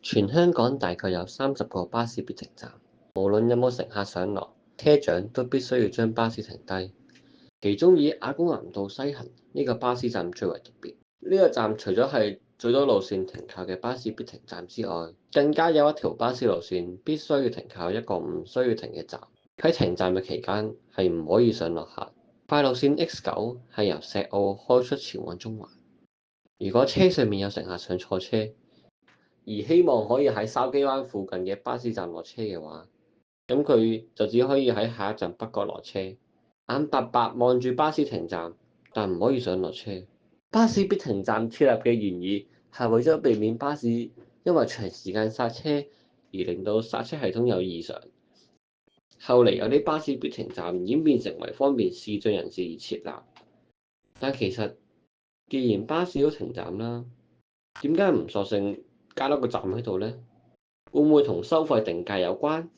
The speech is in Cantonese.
全香港大概有30個巴士必停站，無論有冇乘客上落，車長都必須要將巴士停低。其中以亞公岩道西行呢個巴士站最為特別。呢個站除咗係最多路線停靠嘅巴士必停站之外，更加有一條巴士路線必須要停靠一個唔需要停嘅站。喺停站嘅期間係唔可以上落客。快路線 X9係由石澳開出前往中環。如果車上面有乘客上錯車，而希望可以喺筲箕灣附近嘅巴士站落車嘅話，咁佢就只可以喺下一站北角落車，眼白白望住巴士停站，但唔可以上落車。巴士必停站設立嘅原意係為咗避免巴士因為長時間剎車而令到剎車系統有異常。後嚟有啲巴士必停站演變成為方便視障人士而設立，但其實既然巴士都停站啦，點解唔索性加多個站喺度呢？會唔會同收費定價有關？